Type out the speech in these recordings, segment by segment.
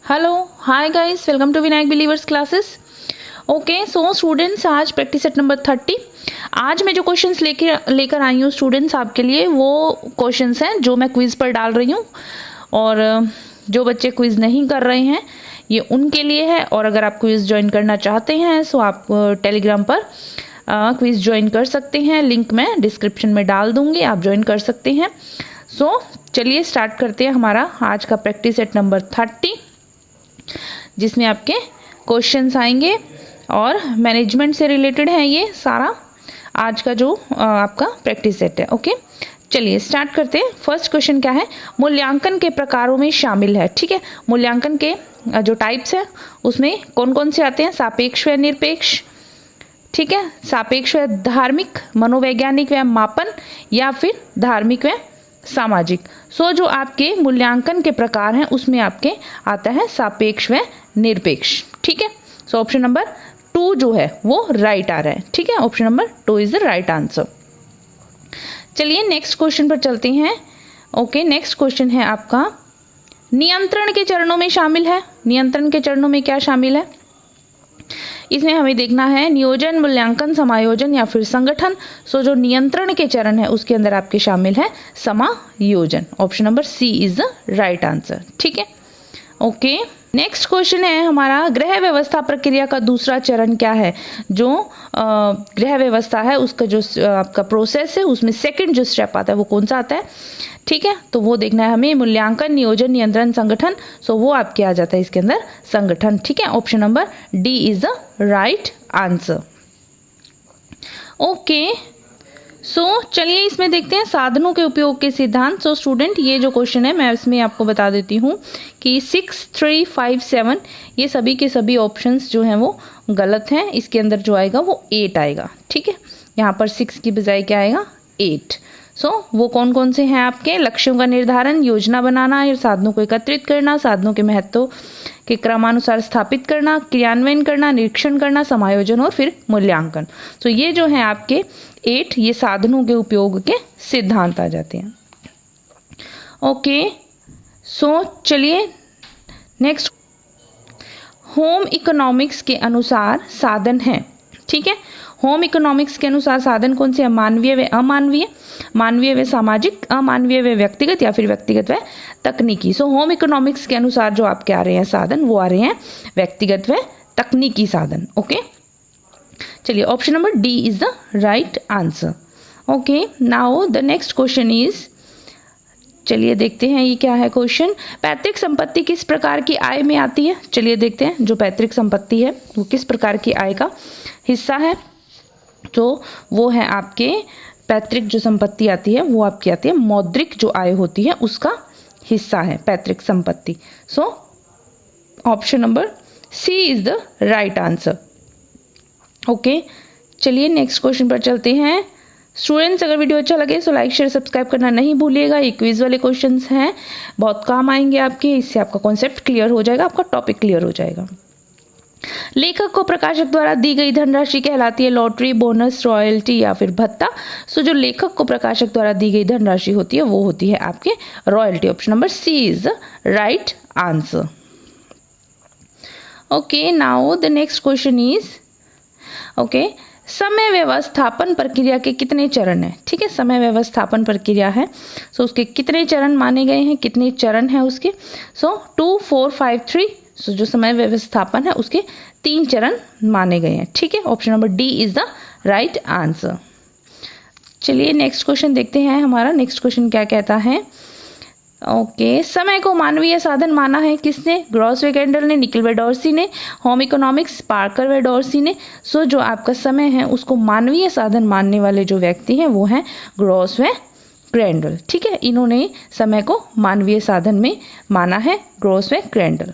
Hello hi guys, welcome to Vinayak believers classes. Okay so students, आज practice set number 30। आज मैं जो questions लेकर आई हूँ स्टूडेंट्स आपके लिए, वो क्वेश्चंस हैं जो मैं क्विज पर डाल रही हूँ। और जो बच्चे क्विज नहीं कर रहे हैं ये उनके लिए है। और अगर आप क्विज ज्वाइन करना चाहते हैं तो आप टेलीग्राम पर क्विज ज्वाइन कर सकते हैं। लिंक मैं डिस्क्रिप्शन में डाल दूंगी, आप ज्वाइन कर सकते हैं। सो चलिए स्टार्ट करते हैं हमारा आज का प्रैक्टिस सेट नंबर 30, जिसमें आपके क्वेश्चंस आएंगे और मैनेजमेंट से रिलेटेड है ये सारा आज का जो आपका प्रैक्टिस सेट है। ओके चलिए स्टार्ट करते हैं। फर्स्ट क्वेश्चन क्या है, मूल्यांकन के प्रकारों में शामिल है। ठीक है, मूल्यांकन के जो टाइप्स है उसमें कौन कौन से आते हैं, सापेक्ष व निरपेक्ष। ठीक है, सापेक्ष व धार्मिक, मनोवैज्ञानिक व मापन, या फिर धार्मिक व सामाजिक। सो जो आपके मूल्यांकन के प्रकार हैं उसमें आपके आता है सापेक्ष व निरपेक्ष। ठीक है, सो ऑप्शन नंबर 2 जो है वो राइट आ रहा है। ठीक है, option number 2 is the right answer. चलिए नेक्स्ट क्वेश्चन पर चलते हैं। ओके नेक्स्ट क्वेश्चन है आपका, नियंत्रण के चरणों में शामिल है। नियंत्रण के चरणों में क्या शामिल है, इसमें हमें देखना है नियोजन, मूल्यांकन, समायोजन या फिर संगठन। सो जो नियंत्रण के चरण है उसके अंदर आपके शामिल है समायोजन। Option number C is the right answer. ठीक है, ओके नेक्स्ट क्वेश्चन है हमारा, गृह व्यवस्था प्रक्रिया का दूसरा चरण क्या है। जो गृह व्यवस्था है उसका जो आपका प्रोसेस है उसमें सेकंड जो स्टेप आता है वो कौन सा आता है। ठीक है, तो वो देखना है हमें, मूल्यांकन, नियोजन, नियंत्रण, संगठन। सो वो आपके आ जाता है इसके अंदर संगठन। ठीक है, option number D is the right answer. Okay so चलिए इसमें देखते हैं साधनों के उपयोग के सिद्धांत। सो स्टूडेंट ये जो क्वेश्चन है मैं इसमें आपको बता देती हूँ कि 6, 3, 5, 7 ये सभी के सभी ऑप्शंस जो हैं वो गलत हैं। इसके अंदर जो आएगा वो 8 आएगा। ठीक है, यहाँ पर 6 की बजाय क्या आएगा 8। सो वो कौन कौन से हैं आपके, लक्ष्यों का निर्धारण, योजना बनाना या साधनों को एकत्रित करना, साधनों के महत्व के क्रमानुसार स्थापित करना, क्रियान्वयन करना, निरीक्षण करना, समायोजन और फिर मूल्यांकन। तो ये जो है आपके 8 ये साधनों के उपयोग के सिद्धांत आ जाते हैं। ओके सो चलिए नेक्स्ट, होम इकोनॉमिक्स के अनुसार साधन है। ठीक है, होम इकोनॉमिक्स के अनुसार साधन कौन से हैं, मानवीय व अमानवीय, मानवीय व सामाजिक, अमानवीय व व्यक्तिगत या फिर व्यक्तिगत व तकनीकी। सो होम इकोनॉमिक्स के अनुसार जो आपके आ रहे हैं साधन वो आ रहे हैं व्यक्तिगत व तकनीकी साधन। ओके चलिए option number D is the right answer. Okay now the next question is, चलिए देखते हैं ये क्या है क्वेश्चन, पैतृक संपत्ति किस प्रकार की आय में आती है। चलिए देखते हैं जो पैतृक संपत्ति है वो किस प्रकार की आय का हिस्सा है। तो वो है आपके पैतृक जो संपत्ति आती है वो आपकी आती है मौद्रिक जो आय होती है उसका हिस्सा है पैतृक संपत्ति। So option number C is the right answer. Okay चलिए नेक्स्ट क्वेश्चन पर चलते हैं। स्टूडेंट्स अगर वीडियो अच्छा लगे तो लाइक शेयर सब्सक्राइब करना नहीं भूलिएगा। ये क्विज वाले क्वेश्चंस हैं, बहुत काम आएंगे आपके, इससे आपका कॉन्सेप्ट क्लियर हो जाएगा, आपका टॉपिक क्लियर हो जाएगा। लेखक को प्रकाशक द्वारा दी गई धनराशि कहलाती है लॉटरी, बोनस, रॉयल्टी या फिर भत्ता। सो जो लेखक को प्रकाशक द्वारा दी गई धनराशि होती है वो होती है आपके royalty. Option number C is the right answer. Okay now the next question is, okay समय व्यवस्थापन प्रक्रिया के कितने चरण हैं। ठीक है, समय व्यवस्थापन प्रक्रिया है सो उसके कितने चरण माने गए हैं, कितने चरण हैं उसके। सो 2, 4, 5, 3। सो जो समय व्यवस्थापन है उसके 3 चरण माने गए हैं। ठीक है, option number D is the right answer. चलिए नेक्स्ट क्वेश्चन देखते हैं हमारा, नेक्स्ट क्वेश्चन क्या कहता है। ओके समय को मानवीय साधन माना है किसने, ग्रॉस व कैंडल ने, निकल व डॉर्सी ने, होम इकोनॉमिक्स पार्कर व डॉर्सी ने। सो जो आपका समय है उसको मानवीय साधन मानने वाले जो व्यक्ति हैं वो हैं ग्रॉस व ग्रैंडल। ठीक है, इन्होंने समय को मानवीय साधन में माना है, ग्रॉस व ग्रैंडल।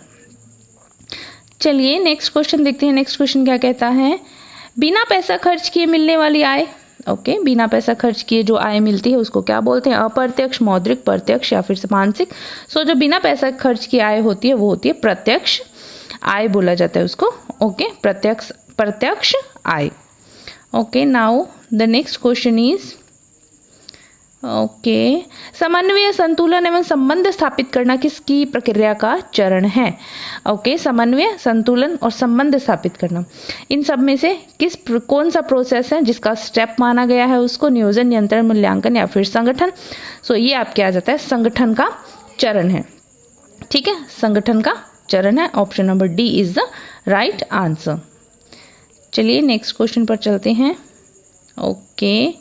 चलिए नेक्स्ट क्वेश्चन देखते हैं। नेक्स्ट क्वेश्चन क्या कहता है, बिना पैसा खर्च किए मिलने वाली आय। ओके बिना पैसा खर्च किए जो आय मिलती है उसको क्या बोलते हैं, अप्रत्यक्ष, मौद्रिक, प्रत्यक्ष या फिर मानसिक। सो जो बिना पैसा खर्च की आय होती है वो होती है प्रत्यक्ष आय बोला जाता है उसको। ओके प्रत्यक्ष आय। Okay now the next question is, okay, समन्वय, संतुलन एवं संबंध स्थापित करना किसकी प्रक्रिया का चरण है? ओके, समन्वय, संतुलन और संबंध स्थापित करना, इन सब में से कौन सा प्रोसेस है जिसका स्टेप माना गया है उसको? नियोजन, नियंत्रण, मूल्यांकन या फिर संगठन। सो ये आपके आ जाता है संगठन का चरण है। ठीक है, संगठन का चरण है। Option number D is the right answer. चलिए नेक्स्ट क्वेश्चन पर चलते हैं। ओके,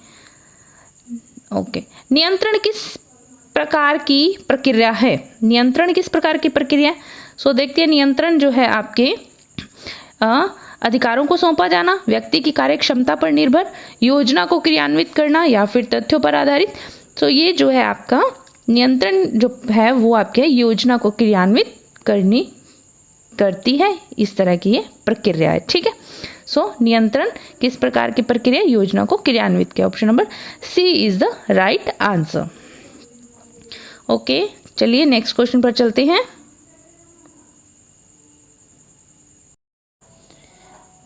नियंत्रण किस प्रकार की प्रक्रिया है? नियंत्रण किस प्रकार की प्रक्रिया? सो देखते हैं, नियंत्रण जो है आपके अधिकारों को सौंपा जाना, व्यक्ति की कार्य क्षमता पर निर्भर, योजना को क्रियान्वित करना या फिर तथ्यों पर आधारित। तो ये जो है आपका नियंत्रण जो है वो आपके योजना को क्रियान्वित करती है, इस तरह की ये प्रक्रिया है। ठीक है, सो नियंत्रण किस प्रकार की प्रक्रिया? योजना को क्रियान्वित किया। Option number C is the right answer. Okay, चलिए नेक्स्ट क्वेश्चन पर चलते हैं।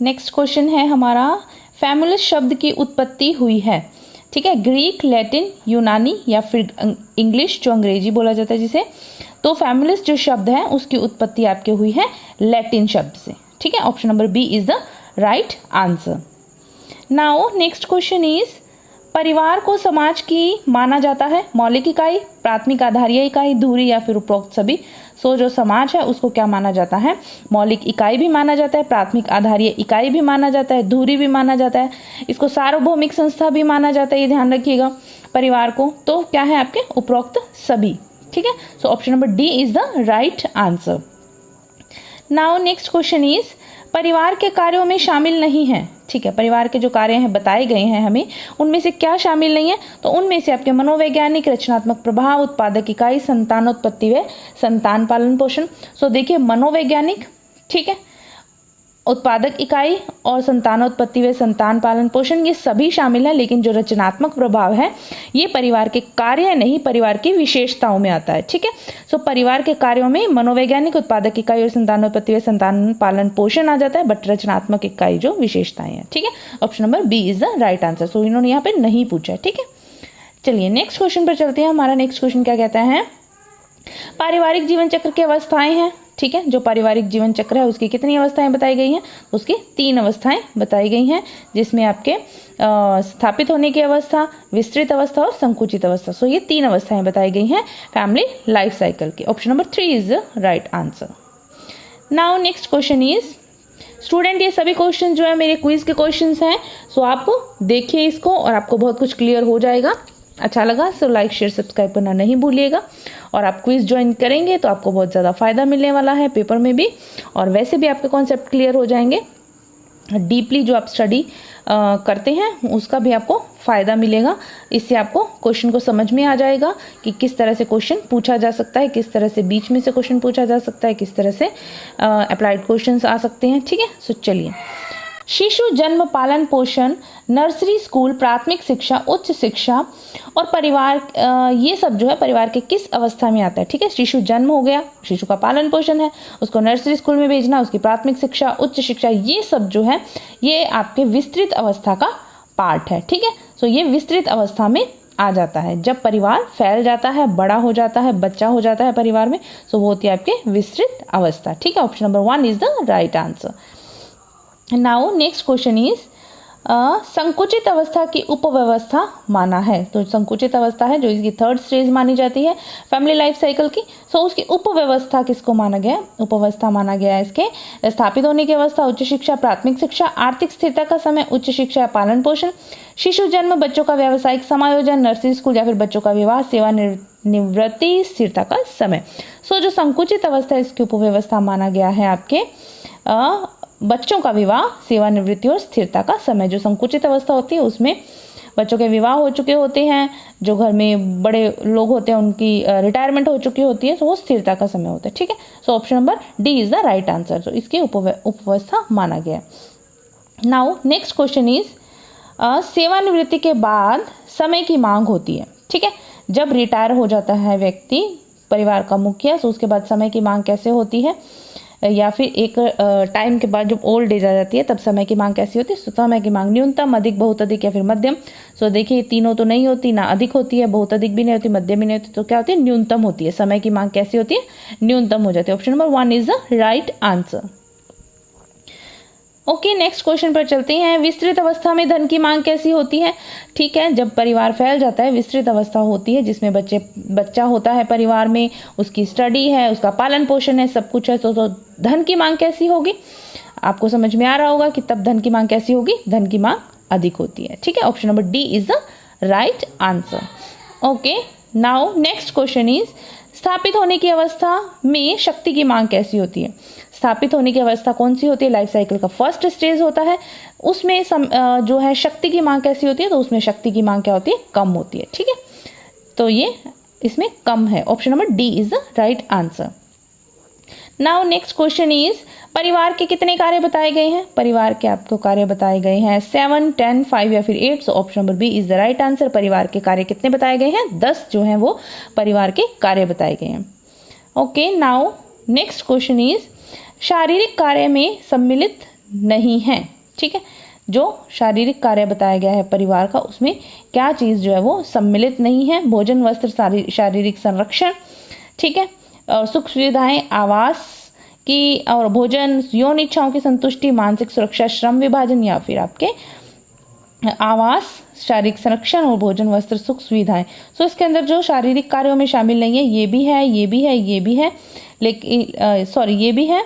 नेक्स्ट क्वेश्चन है हमारा, फैमुलस शब्द की उत्पत्ति हुई है। ठीक है, ग्रीक, लैटिन, यूनानी या फिर इंग्लिश जो अंग्रेजी बोला जाता है जिसे। तो फैमुलस जो शब्द है उसकी उत्पत्ति आपके हुई है लैटिन शब्द से। ठीक है, option number B is the right answer. Now next question is, परिवार को समाज की माना जाता है मौलिक इकाई, प्राथमिक आधारीय इकाई, धुरी या फिर उपरोक्त सभी। सो जो समाज है उसको क्या माना जाता है? मौलिक इकाई भी माना जाता है, प्राथमिक आधारीय इकाई भी माना जाता है, धुरी भी माना जाता है, इसको सार्वभौमिक संस्था भी माना जाता है, ये ध्यान रखिएगा परिवार को। तो क्या है आपके? उपरोक्त सभी। ठीक है, सो option number D is the right answer. Now next question is, परिवार के कार्यों में शामिल नहीं है। ठीक है, परिवार के जो कार्य हैं बताए गए हैं हमें, उनमें से क्या शामिल नहीं है? तो उनमें से आपके मनोवैज्ञानिक, रचनात्मक प्रभाव, उत्पादक इकाई, संतानोत्पत्ति व संतान पालन पोषण। सो देखिए, मनोवैज्ञानिक, ठीक है, उत्पादक इकाई और संतानोत्पत्ति व संतान पालन पोषण, ये सभी शामिल है। लेकिन जो रचनात्मक प्रभाव है ये परिवार के कार्य नहीं, परिवार की विशेषताओं में आता है। ठीक है, सो परिवार के कार्यों में मनोवैज्ञानिक, उत्पादक इकाई और संतानोत्पत्ति व संतान पालन पोषण आ जाता है, बट रचनात्मक इकाई जो विशेषताएं हैं। ठीक है, option number B is the right answer. So इन्होंने यहाँ पे नहीं पूछा है। ठीक है, चलिए नेक्स्ट क्वेश्चन पर चलते हैं। हमारा नेक्स्ट क्वेश्चन क्या कहता है? पारिवारिक जीवन चक्र की अवस्थाएं हैं। ठीक है, जो पारिवारिक जीवन चक्र है उसकी कितनी अवस्थाएं बताई गई हैं? उसकी 3 अवस्थाएं बताई गई हैं, जिसमें आपके स्थापित होने की अवस्था, विस्तृत अवस्था और संकुचित अवस्था। सो ये 3 अवस्थाएं बताई गई हैं फैमिली लाइफ साइकिल की। Option number 3 is the right answer. Now next question is, student ये सभी क्वेश्चन जो है मेरे क्विज के क्वेश्चंस हैं। सो आप देखिए इसको और आपको बहुत कुछ क्लियर हो जाएगा। अच्छा लगा सो लाइक, शेयर, सब्सक्राइब करना नहीं भूलिएगा। और आप क्विज ज्वाइन करेंगे तो आपको बहुत ज़्यादा फायदा मिलने वाला है पेपर में भी, और वैसे भी आपके कॉन्सेप्ट क्लियर हो जाएंगे। डीपली जो आप स्टडी करते हैं उसका भी आपको फ़ायदा मिलेगा। इससे आपको क्वेश्चन को समझ में आ जाएगा कि किस तरह से क्वेश्चन पूछा जा सकता है, किस तरह से बीच में से क्वेश्चन पूछा जा सकता है, किस तरह से अप्लाइड क्वेश्चंस आ सकते हैं। ठीक है, सो चलिए, शिशु जन्म, पालन पोषण, नर्सरी स्कूल, प्राथमिक शिक्षा, उच्च शिक्षा और परिवार, ये सब जो है परिवार के किस अवस्था में आता है? ठीक है, शिशु जन्म हो गया, शिशु का पालन पोषण है, उसको नर्सरी स्कूल में भेजना, उसकी प्राथमिक शिक्षा, उच्च शिक्षा, ये सब जो है ये आपके विस्तृत अवस्था का पार्ट है। ठीक है, सो ये विस्तृत अवस्था में आ जाता है जब परिवार फैल जाता है, बड़ा हो जाता है, बच्चा हो जाता है परिवार में। सो वो होती है आपके विस्तृत अवस्था। ठीक है, option number 1 is the right answer. Now next question is, संकुचित अवस्था की उपव्यवस्था माना है। तो संकुचित अवस्था है जो इसकी 3rd स्टेज मानी जाती है फैमिली लाइफ साइकिल की। सो उसकी उपव्यवस्था किसको माना गया? उपवस्था माना गया है इसके स्थापित होने की अवस्था, उच्च शिक्षा, प्राथमिक शिक्षा, आर्थिक स्थिरता का समय, उच्च शिक्षा या पालन पोषण, शिशु जन्म, बच्चों का व्यावसायिक समायोजन, नर्सरी स्कूल या फिर बच्चों का विवाह, सेवा निवृत्ति, स्थिरता का समय। सो जो संकुचित अवस्था है इसकी उपव्यवस्था माना गया है आपके बच्चों का विवाह, सेवानिवृत्ति और स्थिरता का समय। जो संकुचित अवस्था होती है उसमें बच्चों के विवाह हो चुके होते हैं, जो घर में बड़े लोग होते हैं उनकी रिटायरमेंट हो चुकी होती है, तो वो स्थिरता का समय होता है। ठीक है, सो option number D is the right answer. तो इसकी उपवस्था माना गया। नाउ नेक्स्ट क्वेश्चन इज, सेवानिवृत्ति के बाद समय की मांग होती है। ठीक है, जब रिटायर हो जाता है व्यक्ति, परिवार का मुखिया, तो उसके बाद समय की मांग कैसे होती है? या फिर एक टाइम के बाद जब ओल्ड एज आ जाती है तब समय की मांग कैसी होती है? समय की मांग न्यूनतम, अधिक, बहुत अधिक या फिर मध्यम। सो देखिए तीनों तो नहीं होती, ना अधिक होती है, बहुत अधिक भी नहीं होती, मध्यम भी नहीं होती, तो क्या होती है? न्यूनतम होती है। समय की मांग कैसी होती है? न्यूनतम हो जाती है। Option number 1 is the right answer. Okay, next question पर चलते हैं। विस्तृत अवस्था में धन की मांग कैसी होती है? ठीक है, जब परिवार फैल जाता है विस्तृत अवस्था होती है, जिसमें बच्चा होता है परिवार में, उसकी स्टडी है, उसका पालन पोषण है, सब कुछ है, तो धन की मांग कैसी होगी? आपको समझ में आ रहा होगा कि तब धन की मांग कैसी होगी? धन की मांग अधिक होती है। ठीक है, option number D is the right answer. Okay, now next question is स्थापित होने की अवस्था में शक्ति की मांग कैसी होती है? स्थापित होने की अवस्था कौन सी होती है? लाइफ साइकिल का फर्स्ट स्टेज होता है, उसमें जो है शक्ति की मांग कैसी होती है? तो उसमें शक्ति की मांग क्या होती है? कम होती है। ठीक है, तो ये इसमें कम है। Option number D is the right answer. Now next question is परिवार के कितने कार्य बताए गए हैं? परिवार के आपको कार्य बताए गए हैं 7, 10, 5 या फिर 8। So option number B is the right answer. परिवार के कार्य कितने बताए गए हैं? 10 जो हैं वो परिवार के कार्य बताए गए हैं। Okay, now next question is शारीरिक कार्य में सम्मिलित नहीं है। ठीक है, जो शारीरिक कार्य बताया गया है परिवार का, उसमें क्या चीज जो है वो सम्मिलित नहीं है? भोजन, वस्त्र, शारीरिक संरक्षण, ठीक है, और सुख सुविधाएं, आवास की और भोजन, यौन इच्छाओं की संतुष्टि, मानसिक सुरक्षा, श्रम विभाजन, या फिर आपके आवास, शारीरिक संरक्षण और भोजन, वस्त्र, सुख सुविधाएं। सो इसके अंदर जो शारीरिक कार्यों में शामिल नहीं है, ये भी है, ये भी है, ये भी है, लेकिन सॉरी ये भी है,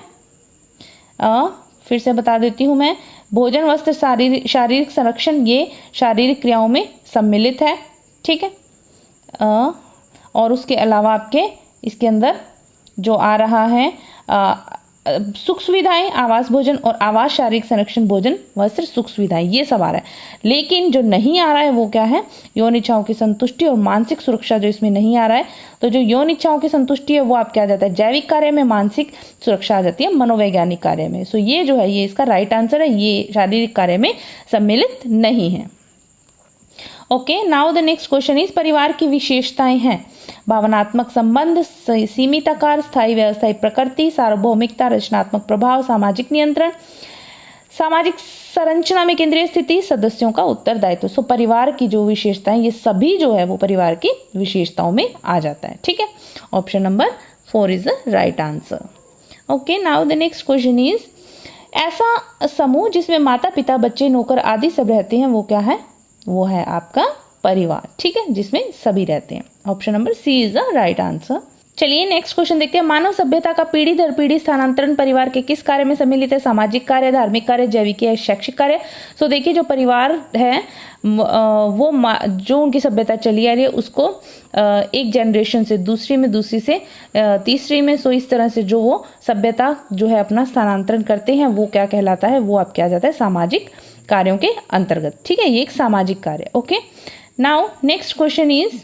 फिर से बता देती हूं मैं, भोजन, वस्त्र, शारीरिक संरक्षण ये शारीरिक क्रियाओं में सम्मिलित है। ठीक है, और उसके अलावा आपके इसके अंदर जो आ रहा है सुख सुविधाएं, आवास, भोजन और आवास, शारीरिक संरक्षण, भोजन, वस्त्र, सुख सुविधाएं, ये सब आ रहा है। लेकिन जो नहीं आ रहा है वो क्या है? यौन इच्छाओं की संतुष्टि और मानसिक सुरक्षा, जो इसमें नहीं आ रहा है। तो जो यौन इच्छाओं की संतुष्टि है वो आप क्या आ जाता है? जैविक कार्य में, मानसिक सुरक्षा आ जाती है मनोवैज्ञानिक कार्य में। सो ये जो है ये इसका राइट आंसर है, ये शारीरिक कार्य में सम्मिलित नहीं है। Okay, now the next question is परिवार की विशेषताएं हैं। भावनात्मक संबंध, सीमित आकार, स्थायी व्यवस्थायी प्रकृति, सार्वभौमिकता, रचनात्मक प्रभाव, सामाजिक नियंत्रण, सामाजिक संरचना में केंद्रीय स्थिति, सदस्यों का उत्तरदायित्व। सो परिवार की जो विशेषताएं, ये सभी जो है वो परिवार की विशेषताओं में आ जाता है। ठीक है, option number 4 is the right answer. Okay, now the next question is ऐसा समूह जिसमें माता पिता, बच्चे, नौकर आदि सब रहते हैं, वो क्या है? वो है आपका परिवार। ठीक है, जिसमें सभी रहते हैं। Option number C is the right answer. चलिए नेक्स्ट क्वेश्चन देखते हैं। मानव सभ्यता का पीढ़ी दर पीढ़ी स्थानांतरण परिवार के किस कार्य में सम्मिलित है? सामाजिक कार्य, धार्मिक कार्य, जैविक या शैक्षिक कार्य। सो देखिए जो परिवार है वो जो उनकी सभ्यता चली आ रही है उसको एक जनरेशन से दूसरी में, दूसरी से तीसरी में, सो इस तरह से जो वो सभ्यता जो है अपना स्थानांतरण करते हैं वो क्या कहलाता है? वो आप क्या जाता है? सामाजिक कार्यों के अंतर्गत। ठीक है, ये एक सामाजिक कार्य। Okay, now next question is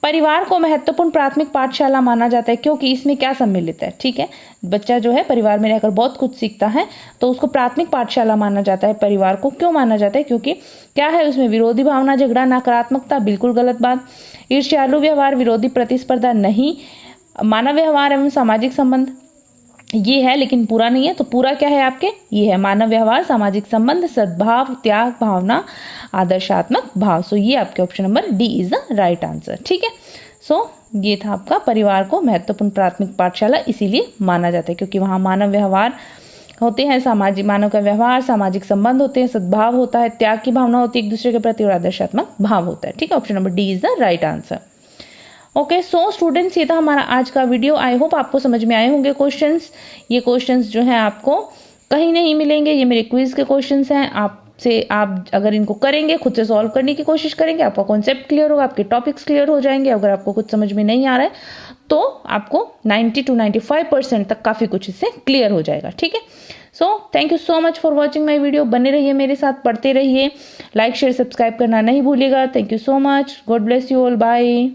परिवार को महत्वपूर्ण प्राथमिक पाठशाला माना जाता है क्योंकि इसमें क्या सम्मिलित है? ठीक है, बच्चा जो है परिवार में रहकर बहुत कुछ सीखता है तो उसको प्राथमिक पाठशाला माना जाता है। परिवार को क्यों माना जाता है? क्योंकि क्या है उसमें? विरोधी भावना, झगड़ा, नकारात्मकता, बिल्कुल गलत बात, ईर्ष्यालु व्यवहार, विरोधी प्रतिस्पर्धा नहीं, मानव व्यवहार एवं सामाजिक संबंध, ये है लेकिन पूरा नहीं है। तो पूरा क्या है आपके? ये है मानव व्यवहार, सामाजिक संबंध, सद्भाव, त्याग भावना, आदर्शात्मक भाव। सो ये आपके option number D is the right answer. ठीक है, सो ये था आपका परिवार को महत्वपूर्ण प्राथमिक पाठशाला इसीलिए माना जाता है क्योंकि वहां मानव व्यवहार होते हैं, सामाजिक मानव का व्यवहार, सामाजिक संबंध होते हैं, सद्भाव होता है, त्याग की भावना होती है एक दूसरे के प्रति और आदर्शात्मक भाव होता है। ठीक है, option number D is the right answer. Okay, so students ये था हमारा आज का वीडियो। आई होप आपको समझ में आए होंगे क्वेश्चंस। ये क्वेश्चंस जो हैं आपको कहीं नहीं मिलेंगे, ये मेरे क्विज के क्वेश्चंस हैं। आप अगर इनको करेंगे, खुद से सॉल्व करने की कोशिश करेंगे, आपका कॉन्सेप्ट क्लियर होगा, आपके टॉपिक्स क्लियर हो जाएंगे। अगर आपको कुछ समझ में नहीं आ रहा है तो आपको 90 to 95% तक काफ़ी कुछ इससे क्लियर हो जाएगा। ठीक है, so thank you so much for watching my video. बने रहिए मेरे साथ, पढ़ते रहिए, लाइक शेयर सब्सक्राइब करना नहीं भूलिएगा। Thank you so much, God bless you all, bye.